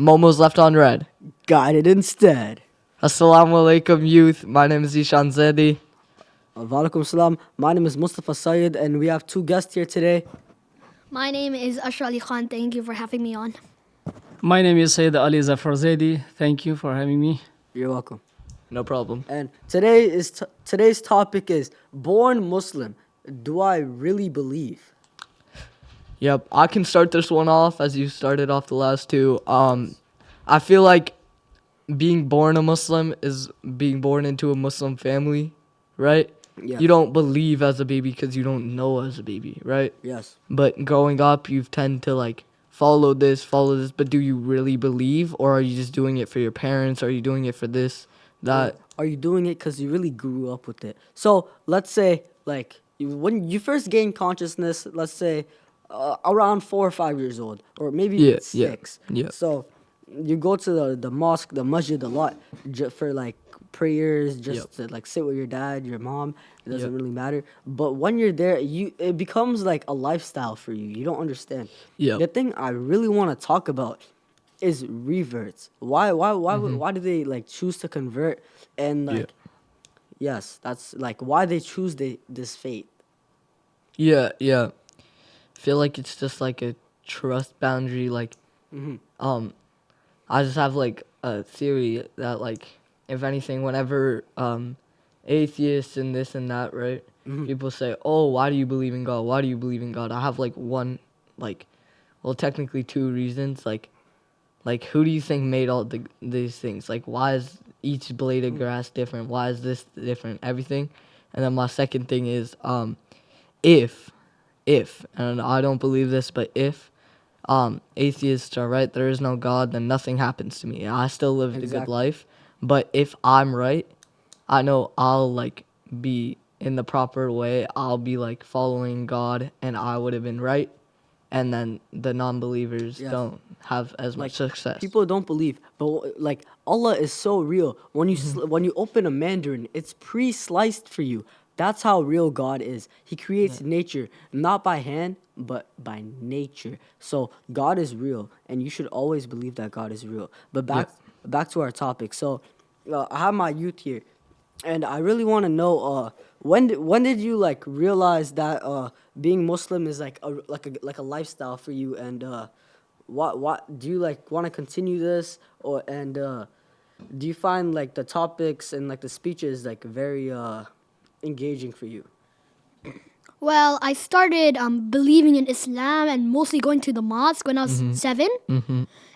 Momo's left on red. Guided instead. Assalamu alaikum, youth. My name is Ishan Zedi. Walaikum salam. My name is Mustafa Syed, and we have two guests here today. My name is Ashra Ali Khan. Thank you for having me on. My name is Sayyid Ali Zafar Zaidi. Thank you for having me. You're welcome. No problem. And today's topic is born Muslim. Do I really believe? Yep, I can start this one off as you started off the last two. I feel like being born a Muslim is being born into a Muslim family, right? Yeah. You don't believe as a baby because you don't know as a baby, right? Yes. But growing up, you tend to like follow this, but do you really believe, or are you just doing it for your parents? Are you doing it for this, that? Are you doing it because you really grew up with it? So let's say, like, when you first gain consciousness, let's say around 4 or 5 years old, or maybe even 6. Yeah. So you go to the mosque, the masjid a lot for like prayers, just to like sit with your dad, your mom. It doesn't really matter. But when you're there, it becomes like a lifestyle for you. You don't understand. Yep. The thing I really want to talk about is reverts. Why do they like choose to convert and like yes, that's like why they choose this fate. Yeah. Feel like it's just like a trust boundary. Like, I just have like a theory that like, if anything, whenever atheists and this and that, right? People say, "Oh, why do you believe in God? Why do you believe in God?" I have like one, like, well, technically two reasons. Like who do you think made all these things? Like, why is each blade of grass different? Why is this different? Everything. And then my second thing is, if, and I don't believe this, but if atheists are right, there is no God, then nothing happens to me. I still lived a good Exactly. life. But if I'm right, I know I'll like be in the proper way. I'll be like following God, and I would have been right. And then the non-believers Yes. don't have as much success. People don't believe, but like Allah is so real. When you when you open a mandarin, it's pre-sliced for you. That's how real God is. He creates nature not by hand, but by nature. So God is real, and you should always believe that God is real. But back to our topic. So I have my youth here, and I really want to know when did you like realize that being Muslim is like a lifestyle for you, and what do you like want to continue this, or and do you find like the topics and like the speeches like very engaging for you? Well, I started believing in Islam and mostly going to the mosque when I was 7.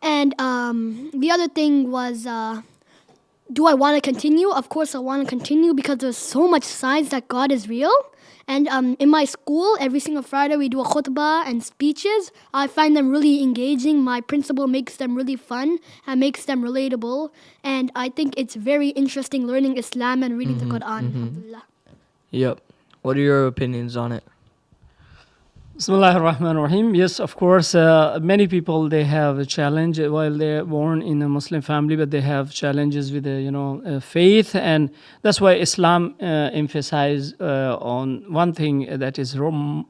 And the other thing was, do I want to continue? Of course, I want to continue because there's so much signs that God is real. And in my school, every single Friday we do a khutbah and speeches. I find them really engaging. My principal makes them really fun and makes them relatable. And I think it's very interesting learning Islam and reading the Quran. Alhamdulillah. Yep. What are your opinions on it? Bismillah ar-Rahman ar-Rahim. Yes, of course, many people, they have a challenge while they're born in a Muslim family, but they have challenges with, faith. And that's why Islam emphasize on one thing that is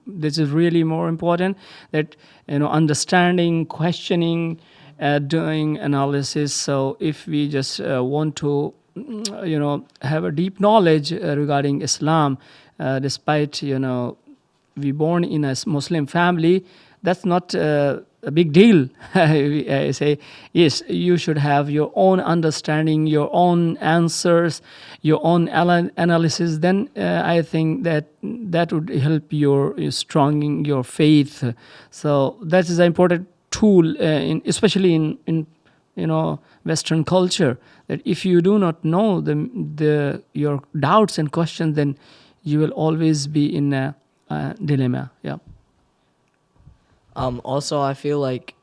this is really more important, that, understanding, questioning, doing analysis. So if we just want to, have a deep knowledge regarding Islam, despite, we born in a Muslim family, that's not a big deal. I say, yes, you should have your own understanding, your own answers, your own analysis. Then I think that would help your strengthening your faith. So that is an important tool, especially in Western culture. That if you do not know your doubts and questions, then you will always be in a dilemma. Yeah. Also, I feel like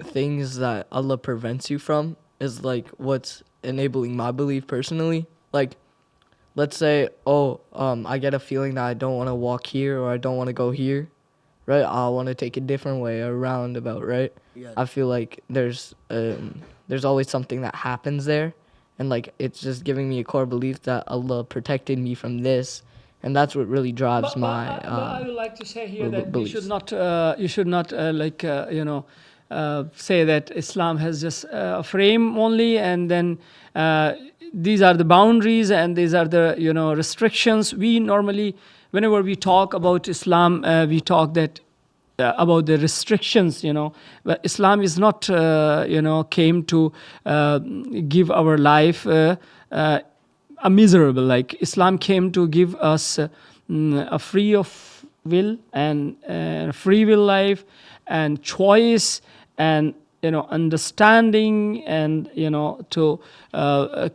things that Allah prevents you from is like what's enabling my belief personally. Like, let's say, I get a feeling that I don't want to walk here or I don't want to go here, right? I want to take a different way, a roundabout, right? Yeah. I feel like there's always something that happens there, and like it's just giving me a core belief that Allah protected me from this. And that's what really drives my But I would like to say here that beliefs. you should not say that Islam has just a frame only, and then these are the boundaries and these are the restrictions. We normally, whenever we talk about Islam, we talk that about the restrictions, but Islam is not came to give our life a miserable. Like, Islam came to give us a free of will and free will life and choice and understanding and to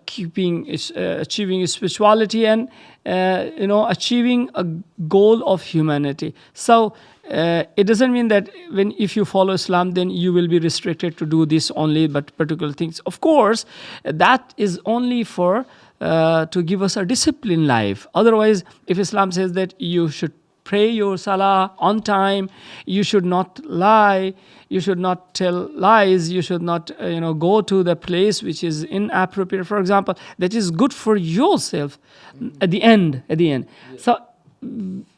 keeping achieving spirituality and achieving a goal of humanity. So it doesn't mean that if you follow Islam, then you will be restricted to do this only, but particular things. Of course, that is only for to give us a disciplined life. Otherwise, if Islam says that you should pray your salah on time, you should not lie, you should not tell lies, you should not go to the place which is inappropriate, for example, that is good for yourself at the end. So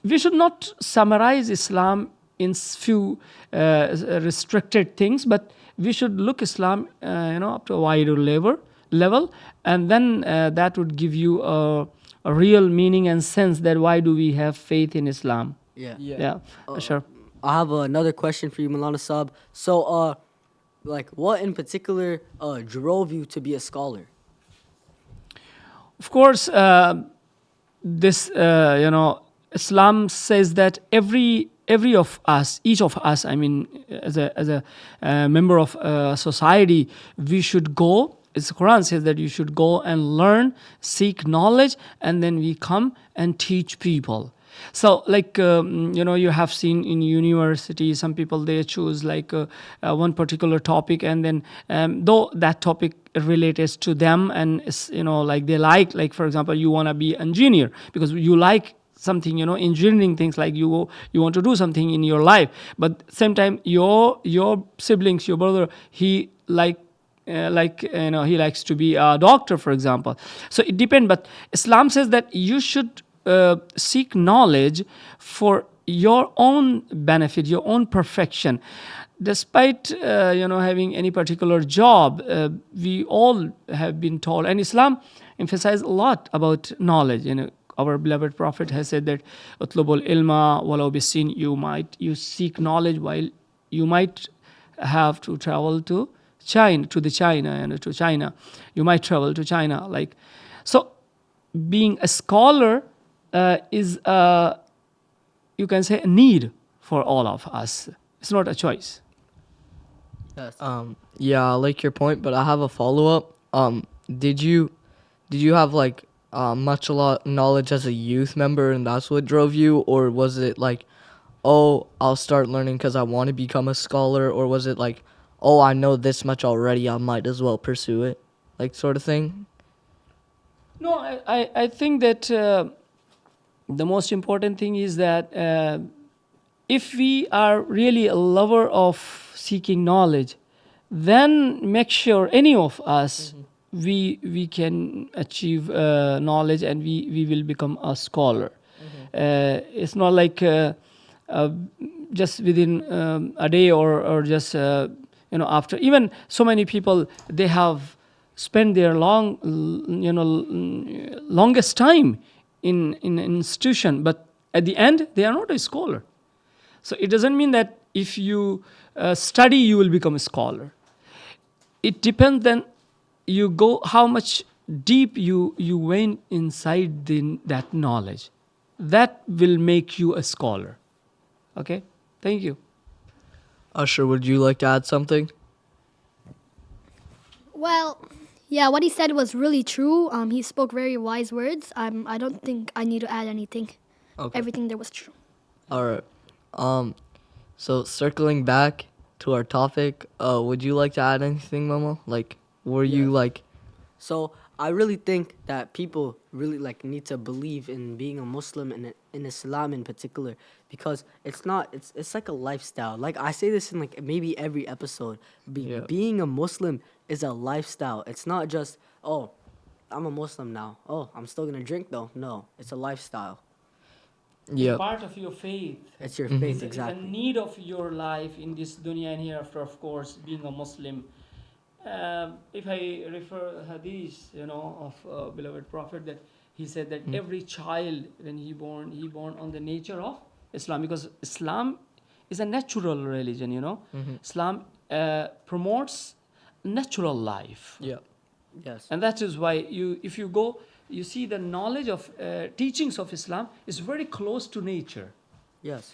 we should not summarize Islam in few restricted things, but we should look Islam up to a wider level, and then that would give you a real meaning and sense that why do we have faith in Islam. Yeah. Sure. I have another question for you, Maulana Saab. So, like, what in particular drove you to be a scholar? Of course, this Islam says that every of us, each of us, I mean, as a member of society, we should go. It's the Quran says that you should go and learn, seek knowledge, and then we come and teach people. So, like, you have seen in university, some people, they choose like one particular topic, and then though that topic relates to them, and like they like, for example, you want to be engineer because you like something, engineering things, like you want to do something in your life, but same time your siblings, your brother, he he likes to be a doctor, for example. So it depends, but Islam says that you should seek knowledge for your own benefit, your own perfection. Despite having any particular job, we all have been told, and Islam emphasizes a lot about knowledge. Our beloved Prophet has said that utlubul ilma walau bisin, you seek knowledge while you might have to travel to China, you might travel to China. Like, so being a scholar is you can say a need for all of us. It's not a choice. Yes. Yeah, I like your point, but I have a follow up. Did you have like a lot knowledge as a youth member, and that's what drove you, or was it like, oh, I'll start learning because I want to become a scholar, or was it like, oh, I know this much already, I might as well pursue it, like sort of thing? No, I think that the most important thing is that if we are really a lover of seeking knowledge, then make sure any of us, we can achieve knowledge, and we will become a scholar. It's not like just within a day or just after. Even so many people, they have spent their longest time in an institution, but at the end they are not a scholar. So it doesn't mean that if you study, you will become a scholar. It depends then you go how much deep you went inside that knowledge. That will make you a scholar. Okay, thank you. Usher, would you like to add something? Well, yeah, what he said was really true. He spoke very wise words. I don't think I need to add anything. Okay. Everything there was true. All right. So circling back to our topic, would you like to add anything, Momo? Like, were you like? So I really think that people really need to believe in being a Muslim and in Islam in particular, because it's like a lifestyle. Like, I say this in maybe every episode. Being a Muslim is a lifestyle. It's not just, oh, I'm a Muslim now. Oh, I'm still gonna drink though. No, it's a lifestyle. It's Yep. part of your faith. It's your faith, It's a exactly. need of your life in this dunya and hereafter, of course, being a Muslim. If I refer hadith, of beloved Prophet, that he said that every child when he born on the nature of Islam, because Islam is a natural religion. Islam promotes natural life. Yep. Yes. And that is why if you go, you see the knowledge of teachings of Islam is very close to nature. Yes.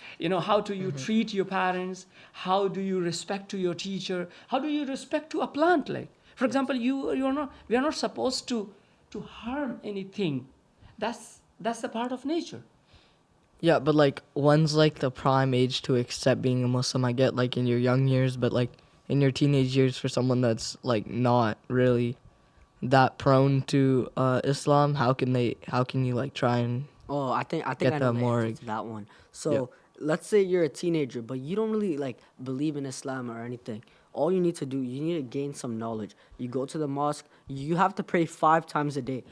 How do you treat your parents? How do you respect to your teacher? How do you respect to a plant? Like, for example, we are not supposed to harm anything. That's the part of nature. Yeah, but like when's like the prime age to accept being a Muslim? I get like in your young years, but like in your teenage years for someone that's like not really that prone to Islam, how can you like try and Oh, I think get I know that the more? answer to that one. So let's say you're a teenager, but you don't really like believe in Islam or anything. All you need to do, you need to gain some knowledge. You go to the mosque. You have to pray 5 times a day.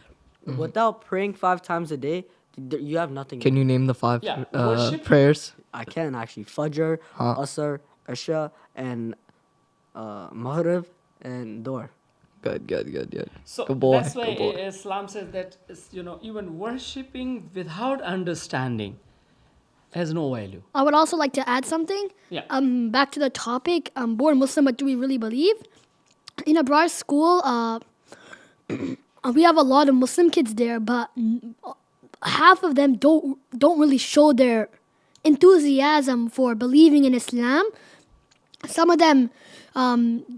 Without praying 5 times a day, you have nothing. Can you name the five Yeah, worship. prayers? I can actually Fajr, Asr, Isha, and Maghrib and Dor. Good. So Good boy. that's why Good boy. Islam says that even worshipping without understanding has no value. I would also like to add something. Yeah. Back to the topic. Born Muslim, but do we really believe? In Abrar school, we have a lot of Muslim kids there, but half of them don't really show their enthusiasm for believing in Islam. Some of them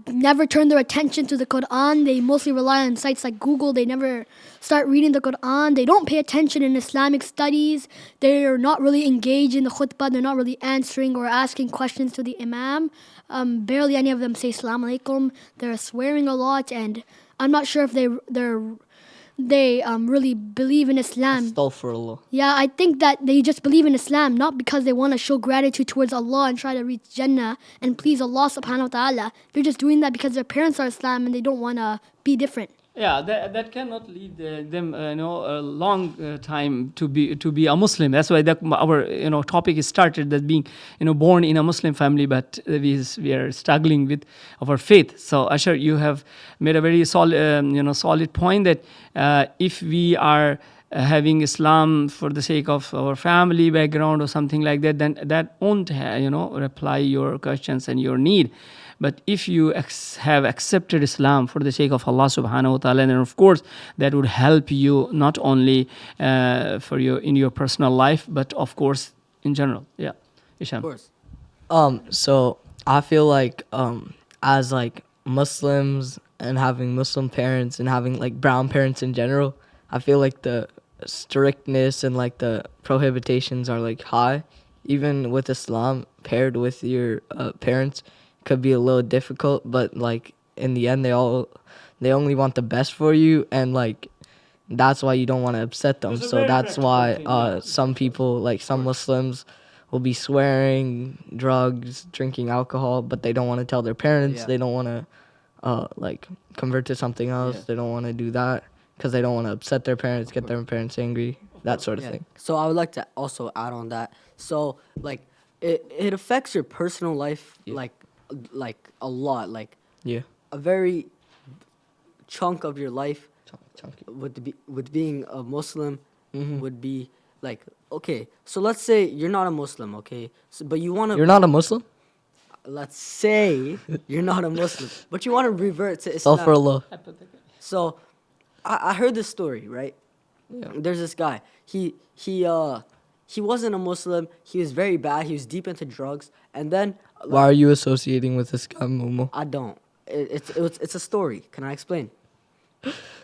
never turn their attention to the Quran. They mostly rely on sites like Google. They never start reading the Quran. They don't pay attention in Islamic studies. They're not really engaged in the khutbah. They're not really answering or asking questions to the Imam. Barely any of them say Assalamu alaikum. They're swearing a lot, and I'm not sure if they really believe in Islam. Astaghfirullah. Yeah, I think that they just believe in Islam not because they want to show gratitude towards Allah and try to reach Jannah and please Allah subhanahu wa ta'ala. They're just doing that because their parents are Islam and they don't want to be different. Yeah, that cannot lead them, a long time to be a Muslim. That's why our topic is started that being born in a Muslim family, but we are struggling with our faith. So Asher, you have made a very solid point that if we are having Islam for the sake of our family background or something like that, then that won't reply your questions and your need. But if you have accepted Islam for the sake of Allah subhanahu wa ta'ala, then of course that would help you not only in your personal life, but of course in general. Yeah, Isham. Of course. So I feel like as like Muslims and having Muslim parents and having like brown parents in general, I feel like the strictness and like the prohibitions are like high. Even with Islam paired with your parents could be a little difficult, but like in the end they only want the best for you, and like that's why you don't want to upset them. It's a So very that's practical why thing, yeah. some people, like some Muslims, will be swearing, drugs, drinking alcohol, but they don't want to tell their parents. Yeah. They don't want to like convert to something else. Yeah. They don't want to do that because they don't want to upset their parents, get their parents angry, that sort of Yeah. thing. So I would like to also add on that. So like it affects your personal life like a lot. Like Yeah. a very chunk of your life Chunky. with being a Muslim would be like, okay, so let's say you're not a Muslim, okay, but you want to. You're not a Muslim? Let's say you're not a Muslim, but you want to revert to Islam. Astaghfirullah. So, I heard this story, right? Yeah. There's this guy. He wasn't a Muslim. He was very bad. He was deep into drugs, and then Why are you associating with this guy, Momo? I don't. It's a story. Can I explain?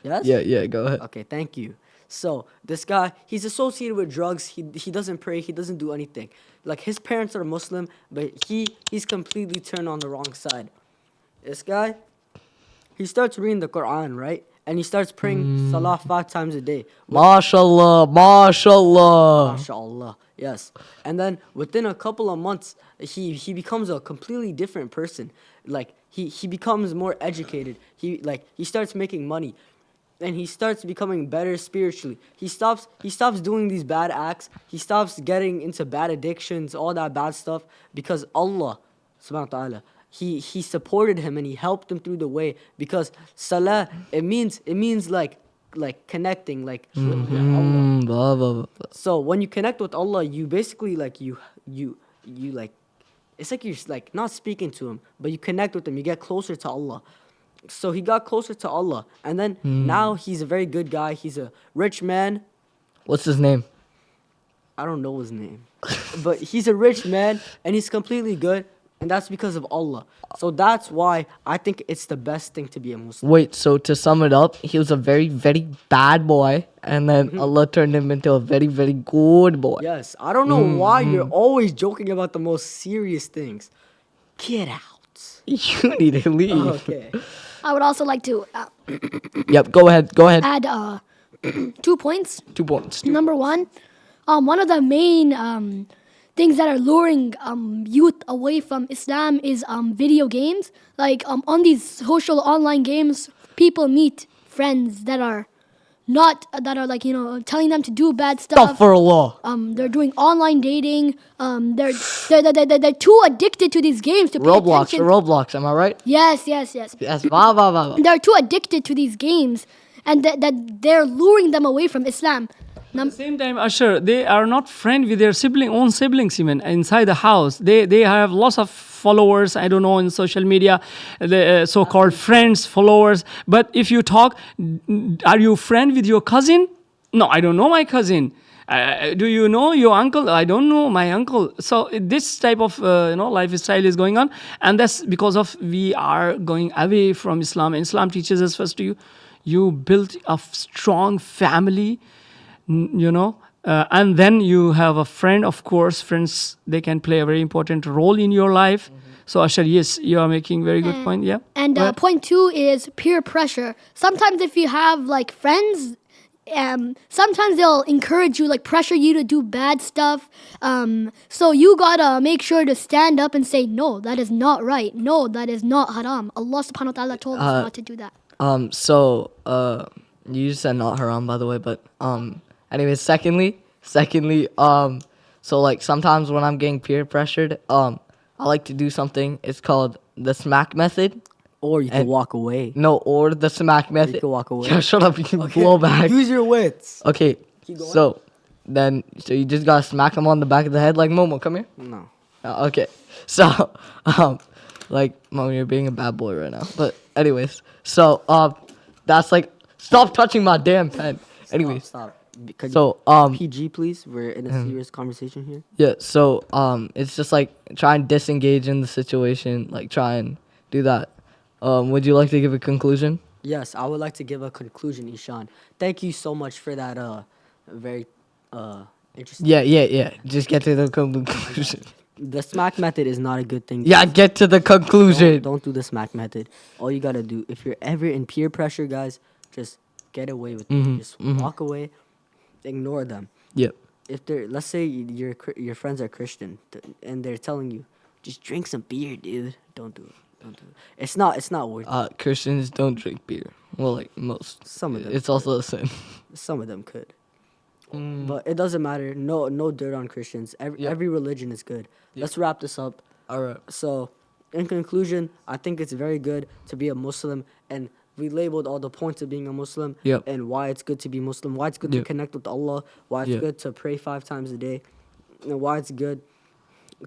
Yes. Yeah, go ahead. Okay, thank you. So this guy, he's associated with drugs. He doesn't pray. He doesn't do anything. Like his parents are Muslim, but he's completely turned on the wrong side. This guy, he starts reading the Quran, right? And he starts praying Salah 5 times a day. MashaAllah. MashaAllah. Yes. And then within a couple of months, he becomes a completely different person. Like he becomes more educated. He starts making money. and he starts becoming better spiritually. He stops doing these bad acts. He stops getting into bad addictions, all that bad stuff, because Allah subhanahu wa ta'ala, he supported him and he helped him through the way. Because salah, it means like connecting, like with Allah. Blah, blah, blah, blah. So when you connect with Allah, you basically like you like, it's like you're like not speaking to him, but you connect with him. You get closer to Allah. So he got closer to Allah, and then now he's a very good guy. He's a rich man. What's his name? I don't know his name, but he's a rich man, and he's completely good, and that's because of Allah. So that's why I think it's the best thing to be a Muslim. Wait, so to sum it up, he was a very, very bad boy, and then Allah turned him into a very, very good boy. Yes, I don't know why you're always joking about the most serious things. Get out. You need to leave. Okay. I would also like to Yep, go ahead. add 2 points. 2 points. Number one of the main things that are luring youth away from Islam is video games. Like on these social online games, people meet friends that are like, you know, telling them to do bad stuff. For Allah. They're doing online dating. They're too addicted to these games to pay attention. Roblox, am I right? Yes. Yes, va. They're too addicted to these games, and that they're luring them away from Islam. At the same time, Asher, they are not friends with their own siblings even inside the house. They have lots of followers, I don't know, in social media, the so-called friends, followers. But if you talk, are you friend with your cousin? No, I don't know my cousin. Do you know your uncle? I don't know my uncle. So this type of lifestyle is going on, and that's because of we are going away from Islam. And Islam teaches us first you build a strong family, and then you have a friend. Of course, friends, they can play a very important role in your life. So Asher, yes, you are making very good point. Yeah. And point 2 is peer pressure. Sometimes if you have like friends, sometimes they'll encourage you, like pressure you to do bad stuff. So you gotta make sure to stand up and say, no, that is not right. No, that is not haram. Allah subhanahu wa ta'ala told us not to do that. So you said not haram, by the way, but anyways, secondly, so like sometimes when I'm getting peer pressured, I like to do something. It's called the smack method. Or you can walk away. No, or the smack method. You can walk away. Yeah, shut up. You can blow back. Use your wits. Okay, so you just gotta smack him on the back of the head like Momo. Come here. No. Okay, so like Momo, you're being a bad boy right now. But anyways, so that's like, stop touching my damn pen. Anyways, Stop. so PG, please. We're in a serious conversation here. yeah, so it's just like try and disengage in the situation, like try and do that. Would you like to give a conclusion? Yes, I would like to give a conclusion, Ishan. Thank you so much for that very interesting. Yeah. Just get to the conclusion. The smack method is not a good thing. Yeah, get to the conclusion. Don't do the smack method. All you gotta do, if you're ever in peer pressure, guys, just get away with it. Just walk away, ignore them. Yep. If they're, let's say your friends are Christian and they're telling you, just drink some beer, dude. Don't do it. It's not worth it. Christians don't drink beer. Well, like most. Some of them. It's also a sin. Some of them could. But it doesn't matter. No dirt on Christians. Every religion is good. Let's wrap this up. All right. So, in conclusion, I think it's very good to be a Muslim, and we labeled all the points of being a Muslim and why it's good to be Muslim, why it's good to connect with Allah, why it's good to pray 5 times a day, and why it's good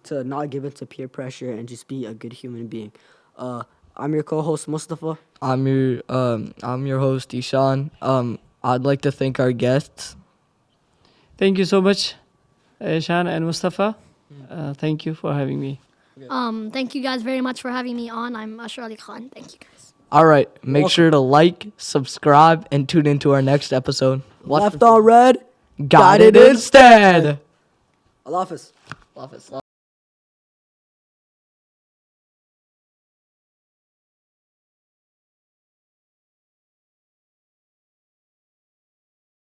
to not give in to peer pressure and just be a good human being. I'm your co-host Mustafa. I'm your host Ishan. I'd like to thank our guests. Thank you so much, Ishan and Mustafa. Thank you for having me. Thank you guys very much for having me on. I'm Asher Ali Khan. Thank you guys. All right, make sure to like, subscribe, and tune into our next episode. Left on red, got it instead. Allah Hafiz. Allah Hafiz.